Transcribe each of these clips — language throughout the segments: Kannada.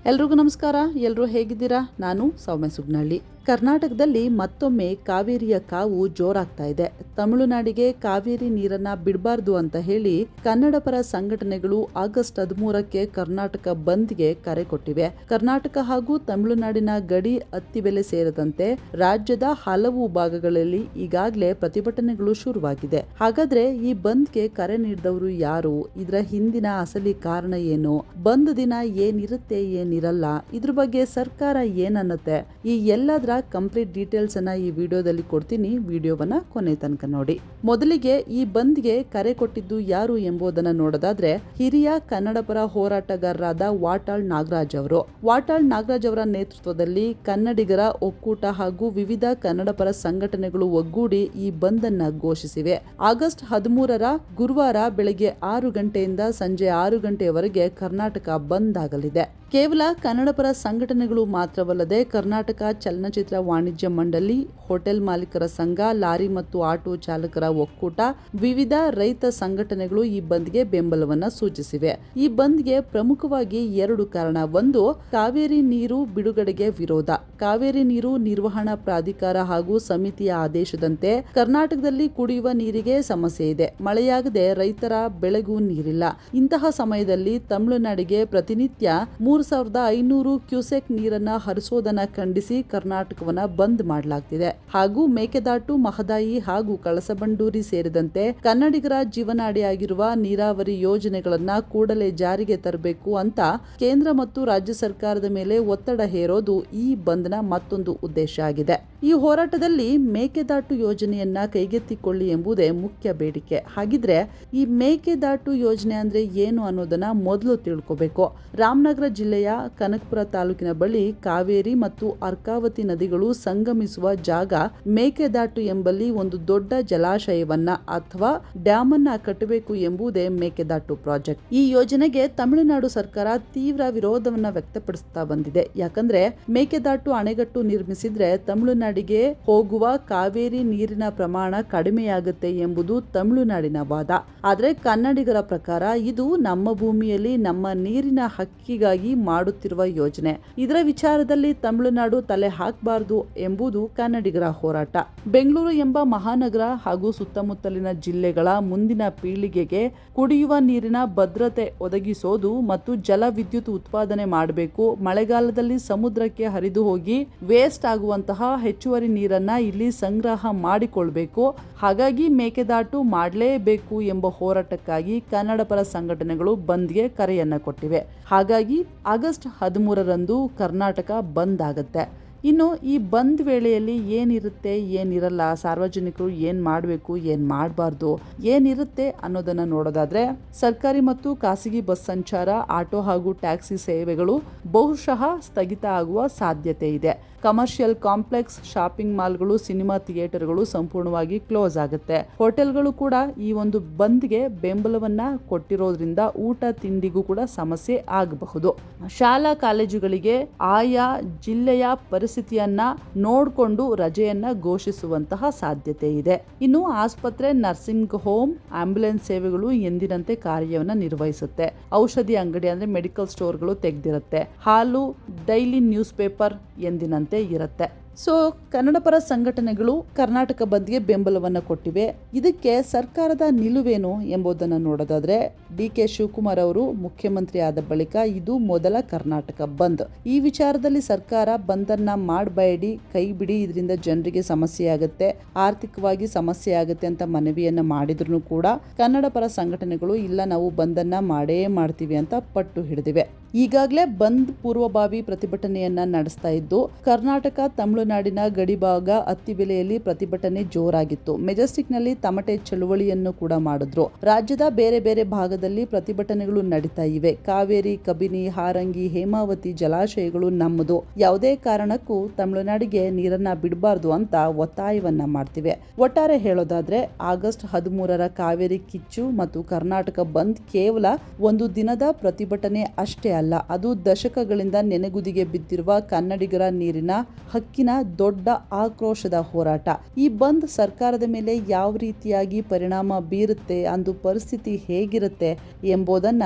ಎಲ್ರಿಗೂ ನಮಸ್ಕಾರ. ಎಲ್ಲರೂ ಹೇಗಿದ್ದೀರಾ? ನಾನು ಸೌಮ್ಯ ಸುಗ್ನಳ್ಳಿ. ಕರ್ನಾಟಕದಲ್ಲಿ ಮತ್ತೊಮ್ಮೆ ಕಾವೇರಿಯ ಕಾವು ಜೋರಾಗ್ತಾ ಇದೆ. ತಮಿಳುನಾಡಿಗೆ ಕಾವೇರಿ ನೀರನ್ನ ಬಿಡಬಾರ್ದು ಅಂತ ಹೇಳಿ ಕನ್ನಡ ಪರ ಸಂಘಟನೆಗಳು ಆಗಸ್ಟ್ 13ಕ್ಕೆ ಕರ್ನಾಟಕ ಬಂದ್ಗೆ ಕರೆ ಕೊಟ್ಟಿವೆ. ಕರ್ನಾಟಕ ಹಾಗೂ ತಮಿಳುನಾಡಿನ ಗಡಿ ಅತ್ತಿಬೆಲೆ ಸೇರಿದಂತೆ ರಾಜ್ಯದ ಹಲವು ಭಾಗಗಳಲ್ಲಿ ಈಗಾಗಲೇ ಪ್ರತಿಭಟನೆಗಳು ಶುರುವಾಗಿದೆ. ಹಾಗಾದ್ರೆ ಈ ಬಂದ್ಗೆ ಕರೆ ನೀಡಿದವರು ಯಾರು? ಇದರ ಹಿಂದಿನ ಅಸಲಿ ಕಾರಣ ಏನು? ಬಂದ್ ದಿನ ಏನಿರುತ್ತೆ ಏನಿರಲ್ಲ, ಇದ್ರ ಬಗ್ಗೆ ಸರ್ಕಾರ ಏನನ್ನತ್ತೆ? ಈ ಎಲ್ಲದರ ಕಂಪ್ಲೀಟ್ ಡೀಟೇಲ್ಸ್ ಅನ್ನ ಈ ವಿಡಿಯೋದಲ್ಲಿ ಕೊಡ್ತೀನಿ. ವಿಡಿಯೋವನ್ನ ಕೊನೆ ತನಕ ನೋಡಿ. ಮೊದಲಿಗೆ ಈ ಬಂದ್ಗೆ ಕರೆ ಕೊಟ್ಟಿದ್ದು ಯಾರು ಎಂಬುದನ್ನ ನೋಡೋದಾದ್ರೆ ಹಿರಿಯ ಕನ್ನಡ ಪರ ಹೋರಾಟಗಾರರಾದ ವಾಟಾಳ್ ನಾಗರಾಜ್ ಅವರು. ವಾಟಾಳ್ ನಾಗರಾಜ್ ಅವರ ನೇತೃತ್ವದಲ್ಲಿ ಕನ್ನಡಿಗರ ಒಕ್ಕೂಟ ಹಾಗೂ ವಿವಿಧ ಕನ್ನಡ ಪರ ಸಂಘಟನೆಗಳು ಒಗ್ಗೂಡಿ ಈ ಬಂದ್ ಅನ್ನ ಘೋಷಿಸಿವೆ. ಆಗಸ್ಟ್ 13ರ ಗುರುವಾರ ಬೆಳಗ್ಗೆ 6 ಗಂಟೆಯಿಂದ ಸಂಜೆ 6 ಗಂಟೆಯವರೆಗೆ ಕರ್ನಾಟಕ ಬಂದ್ ಆಗಲಿದೆ. ಕೇವಲ ಕನ್ನಡ ಪರ ಸಂಘಟನೆಗಳು ಮಾತ್ರವಲ್ಲದೆ ಕರ್ನಾಟಕ ಚಲನಚಿತ್ರ ವಾಣಿಜ್ಯ ಮಂಡಳಿ, ಹೋಟೆಲ್ ಮಾಲೀಕರ ಸಂಘ, ಲಾರಿ ಮತ್ತು ಆಟೋ ಚಾಲಕರ ಒಕ್ಕೂಟ, ವಿವಿಧ ರೈತ ಸಂಘಟನೆಗಳು ಈ ಬಂದ್ಗೆ ಬೆಂಬಲವನ್ನ ಸೂಚಿಸಿವೆ. ಈ ಬಂದ್ಗೆ ಪ್ರಮುಖವಾಗಿ 2 ಕಾರಣ. ಒಂದು, ಕಾವೇರಿ ನೀರು ಬಿಡುಗಡೆಗೆ ವಿರೋಧ. ಕಾವೇರಿ ನೀರು ನಿರ್ವಹಣಾ ಪ್ರಾಧಿಕಾರ ಹಾಗೂ ಸಮಿತಿಯ ಆದೇಶದಂತೆ ಕರ್ನಾಟಕದಲ್ಲಿ ಕುಡಿಯುವ ನೀರಿಗೆ ಸಮಸ್ಯೆ ಇದೆ. ಮಳೆಯಾಗದೆ ರೈತರ ಬೆಳೆಗೂ ನೀರಿಲ್ಲ. ಇಂತಹ ಸಮಯದಲ್ಲಿ ತಮಿಳುನಾಡಿಗೆ ಪ್ರತಿನಿತ್ಯ 3500 ಕ್ಯೂಸೆಕ್ ನೀರನ್ನ ಹರಿಸೋದನ್ನ ಖಂಡಿಸಿ ಕರ್ನಾಟಕವನ್ನ ಬಂದ್ ಮಾಡಲಾಗ್ತಿದೆ. ಹಾಗೂ ಮೇಕೆದಾಟು, ಮಹದಾಯಿ ಹಾಗೂ ಕಳಸಬಂಡೂರಿ ಸೇರಿದಂತೆ ಕನ್ನಡಿಗರ ಜೀವನಾಡಿಯಾಗಿರುವ ನೀರಾವರಿ ಯೋಜನೆಗಳನ್ನ ಕೂಡಲೇ ಜಾರಿಗೆ ತರಬೇಕು ಅಂತ ಕೇಂದ್ರ ಮತ್ತು ರಾಜ್ಯ ಸರ್ಕಾರದ ಮೇಲೆ ಒತ್ತಡ ಹೇರೋದು ಈ ಬಂದ್ನ ಮತ್ತೊಂದು ಉದ್ದೇಶ ಆಗಿದೆ. ಈ ಹೋರಾಟದಲ್ಲಿ ಮೇಕೆದಾಟು ಯೋಜನೆಯನ್ನ ಕೈಗೆತ್ತಿಕೊಳ್ಳಿ ಎಂಬುದೇ ಮುಖ್ಯ ಬೇಡಿಕೆ. ಹಾಗಿದ್ರೆ ಈ ಮೇಕೆದಾಟು ಯೋಜನೆ ಅಂದ್ರೆ ಏನು ಅನ್ನೋದನ್ನ ಮೊದಲು ತಿಳ್ಕೋಬೇಕು. ರಾಮನಗರ ಜಿಲ್ಲೆಯ ಕನಕಪುರ ತಾಲೂಕಿನ ಬಳಿ ಕಾವೇರಿ ಮತ್ತು ಅರ್ಕಾವತಿ ನದಿಗಳು ಸಂಗಮಿಸುವ ಜಾಗ ಮೇಕೆದಾಟು ಎಂಬಲ್ಲಿ ಒಂದು ದೊಡ್ಡ ಜಲಾಶಯವನ್ನ ಅಥವಾ ಡ್ಯಾಮ್ ಅನ್ನ ಕಟ್ಟಬೇಕು ಎಂಬುದೇ ಮೇಕೆದಾಟು ಪ್ರಾಜೆಕ್ಟ್. ಈ ಯೋಜನೆಗೆ ತಮಿಳುನಾಡು ಸರ್ಕಾರ ತೀವ್ರ ವಿರೋಧವನ್ನ ವ್ಯಕ್ತಪಡಿಸ್ತಾ ಬಂದಿದೆ. ಯಾಕಂದ್ರೆ ಮೇಕೆದಾಟು ಅಣೆಕಟ್ಟು ನಿರ್ಮಿಸಿದ್ರೆ ತಮಿಳುನಾಡಿಗೆ ಹೋಗುವ ಕಾವೇರಿ ನೀರಿನ ಪ್ರಮಾಣ ಕಡಿಮೆಯಾಗುತ್ತೆ ಎಂಬುದು ತಮಿಳುನಾಡಿನ ವಾದ. ಆದ್ರೆ ಕನ್ನಡಿಗರ ಪ್ರಕಾರ ಇದು ನಮ್ಮ ಭೂಮಿಯಲ್ಲಿ ನಮ್ಮ ನೀರಿನ ಹಕ್ಕಿಗಾಗಿ ಮಾಡುತ್ತಿರುವ ಯೋಜನೆ. ಇದರ ವಿಚಾರದಲ್ಲಿ ತಮಿಳುನಾಡು ತಲೆ ಹಾಕಬಾರದು ಎಂಬುದು ಕನ್ನಡಿಗರ ಹೋರಾಟ. ಬೆಂಗಳೂರು ಎಂಬ ಮಹಾನಗರ ಹಾಗೂ ಸುತ್ತಮುತ್ತಲಿನ ಜಿಲ್ಲೆಗಳ ಮುಂದಿನ ಪೀಳಿಗೆಗೆ ಕುಡಿಯುವ ನೀರಿನ ಭದ್ರತೆ ಒದಗಿಸೋದು ಮತ್ತು ಜಲ ವಿದ್ಯುತ್ ಉತ್ಪಾದನೆ ಮಾಡಬೇಕು. ಮಳೆಗಾಲದಲ್ಲಿ ಸಮುದ್ರಕ್ಕೆ ಹರಿದು ಹೋಗಿ ವೇಸ್ಟ್ ಆಗುವಂತಹ ಹೆಚ್ಚುವರಿ ನೀರನ್ನ ಇಲ್ಲಿ ಸಂಗ್ರಹ ಮಾಡಿಕೊಳ್ಬೇಕು. ಹಾಗಾಗಿ ಮೇಕೆದಾಟು ಮಾಡಲೇಬೇಕು ಎಂಬ ಹೋರಾಟಕ್ಕಾಗಿ ಕನ್ನಡ ಪರ ಸಂಘಟನೆಗಳು ಬಂದ್ಗೆ ಕರೆಯನ್ನ ಕೊಟ್ಟಿವೆ. ಹಾಗಾಗಿ ಆಗಸ್ಟ್ 13ರಂದು ಕರ್ನಾಟಕ ಬಂದ್ ಆಗುತ್ತೆ. ಇನ್ನು ಈ ಬಂದ್ ವೇಳೆಯಲ್ಲಿ ಏನಿರುತ್ತೆ ಏನಿರಲ್ಲ, ಸಾರ್ವಜನಿಕರು ಏನ್ ಮಾಡಬೇಕು ಏನ್ ಮಾಡಬಾರ್ದು, ಏನಿರುತ್ತೆ ಅನ್ನೋದನ್ನ ನೋಡೋದಾದ್ರೆ ಸರ್ಕಾರಿ ಮತ್ತು ಖಾಸಗಿ ಬಸ್ ಸಂಚಾರ, ಆಟೋ ಹಾಗೂ ಟ್ಯಾಕ್ಸಿ ಸೇವೆಗಳು ಬಹುಶಃ ಸ್ಥಗಿತ ಆಗುವ ಸಾಧ್ಯತೆ ಇದೆ. ಕಮರ್ಷಿಯಲ್ ಕಾಂಪ್ಲೆಕ್ಸ್, ಶಾಪಿಂಗ್ ಮಾಲ್ಗಳು, ಸಿನಿಮಾ ಥಿಯೇಟರ್ಗಳು ಸಂಪೂರ್ಣವಾಗಿ ಕ್ಲೋಸ್ ಆಗುತ್ತೆ. ಹೋಟೆಲ್ಗಳು ಕೂಡ ಈ ಒಂದು ಬಂದ್ಗೆ ಬೆಂಬಲವನ್ನ ಕೊಟ್ಟಿರೋದ್ರಿಂದ ಊಟ ತಿಂಡಿಗೂ ಕೂಡ ಸಮಸ್ಯೆ ಆಗಬಹುದು. ಶಾಲಾ ಕಾಲೇಜುಗಳಿಗೆ ಆಯಾ ಜಿಲ್ಲೆಯ ಪರಿಸ್ಥಿತಿಯನ್ನ ನೋಡಿಕೊಂಡು ರಜೆಯನ್ನ ಘೋಷಿಸುವಂತಹ ಸಾಧ್ಯತೆ ಇದೆ. ಇನ್ನು ಆಸ್ಪತ್ರೆ, ನರ್ಸಿಂಗ್ ಹೋಮ್, ಆಂಬ್ಯುಲೆನ್ಸ್ ಸೇವೆಗಳು ಎಂದಿನಂತೆ ಕಾರ್ಯವನ್ನ ನಿರ್ವಹಿಸುತ್ತೆ. ಔಷಧಿ ಅಂಗಡಿ ಅಂದ್ರೆ ಮೆಡಿಕಲ್ ಸ್ಟೋರ್ಗಳು ತೆಗೆದಿರುತ್ತೆ. ಹಾಲು, ಡೈಲಿ ನ್ಯೂಸ್ ಪೇಪರ್ ಎಂದಿನಂತೆ ಇರುತ್ತೆ. ಸೊ ಕನ್ನಡ ಪರ ಸಂಘಟನೆಗಳು ಕರ್ನಾಟಕ ಬಂದ್ಗೆ ಬೆಂಬಲವನ್ನು ಕೊಟ್ಟಿವೆ. ಇದಕ್ಕೆ ಸರ್ಕಾರದ ನಿಲುವೇನು ಎಂಬುದನ್ನು ನೋಡೋದಾದ್ರೆ ಡಿ.ಕೆ. ಶಿವಕುಮಾರ್ ಅವರು ಮುಖ್ಯಮಂತ್ರಿ ಆದ ಬಳಿಕ ಇದು ಮೊದಲ ಕರ್ನಾಟಕ ಬಂದ್. ಈ ವಿಚಾರದಲ್ಲಿ ಸರ್ಕಾರ ಬಂದನ್ನ ಮಾಡಬೇಡಿ, ಕೈ ಬಿಡಿ, ಇದರಿಂದ ಜನರಿಗೆ ಸಮಸ್ಯೆ ಆಗುತ್ತೆ, ಆರ್ಥಿಕವಾಗಿ ಸಮಸ್ಯೆ ಆಗುತ್ತೆ ಅಂತ ಮನವಿಯನ್ನ ಮಾಡಿದ್ರು ಕೂಡ ಕನ್ನಡ ಪರ ಸಂಘಟನೆಗಳು ಇಲ್ಲ, ನಾವು ಬಂದನ್ನ ಮಾಡೇ ಮಾಡ್ತೀವಿ ಅಂತ ಪಟ್ಟು ಹಿಡಿದಿವೆ. ಈಗಾಗಲೇ ಬಂದ್ ಪೂರ್ವಭಾವಿ ಪ್ರತಿಭಟನೆಯನ್ನ ನಡೆಸ್ತಾ ಇದ್ದು ಕರ್ನಾಟಕ ತಮಿಳುನಾಡಿನ ಗಡಿಭಾಗ ಅತ್ತಿಬೆಲೆಯಲ್ಲಿ ಪ್ರತಿಭಟನೆ ಜೋರಾಗಿತ್ತು. ಮೆಜೆಸ್ಟಿಕ್ನಲ್ಲಿ ತಮಟೆ ಚಳುವಳಿಯನ್ನು ಕೂಡ ಮಾಡಿದ್ರು. ರಾಜ್ಯದ ಬೇರೆ ಬೇರೆ ಭಾಗದಲ್ಲಿ ಪ್ರತಿಭಟನೆಗಳು ನಡೀತಾ ಇವೆ. ಕಾವೇರಿ, ಕಬಿನಿ, ಹಾರಂಗಿ, ಹೇಮಾವತಿ ಜಲಾಶಯಗಳು ನಮ್ಮದು, ಯಾವುದೇ ಕಾರಣಕ್ಕೂ ತಮಿಳುನಾಡಿಗೆ ನೀರನ್ನ ಬಿಡಬಾರ್ದು ಅಂತ ಒತ್ತಾಯವನ್ನ ಮಾಡ್ತಿವೆ. ಒಟ್ಟಾರೆ ಹೇಳೋದಾದ್ರೆ ಆಗಸ್ಟ್ 13ರ ಕಾವೇರಿ ಕಿಚ್ಚು ಮತ್ತು ಕರ್ನಾಟಕ ಬಂದ್ ಕೇವಲ ಒಂದು ದಿನದ ಪ್ರತಿಭಟನೆ ಅಷ್ಟೇ ಅಲ್ಲ, ಅದು ದಶಕಗಳಿಂದ ನೆನೆಗುದಿಗೆ ಬಿದ್ದಿರುವ ಕನ್ನಡಿಗರ ನೀರಿನ ಹಕ್ಕಿನ ದೊಡ್ಡ ಆಕ್ರೋಶದ ಹೋರಾಟ. ಈ ಬಂದ್ ಸರ್ಕಾರದ ಮೇಲೆ ಯಾವ ರೀತಿಯಾಗಿ ಪರಿಣಾಮ ಬೀರುತ್ತೆ, ಅಂದು ಪರಿಸ್ಥಿತಿ ಹೇಗಿರುತ್ತೆ ಎಂಬುದನ್ನ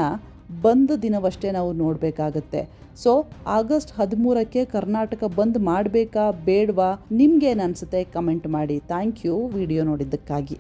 ಬಂದ್ ದಿನವಷ್ಟೇ ನಾವು ನೋಡಬೇಕಾಗತ್ತೆ. ಸೊ ಆಗಸ್ಟ್ 13ಕ್ಕೆ ಕರ್ನಾಟಕ ಬಂದ್ ಮಾಡಬೇಕಾ ಬೇಡವಾ, ನಿಮ್ಗೇನು ಅನಿಸುತ್ತೆ ಕಮೆಂಟ್ ಮಾಡಿ. Thank you video ನೋಡಿದ್ದಕ್ಕಾಗಿ.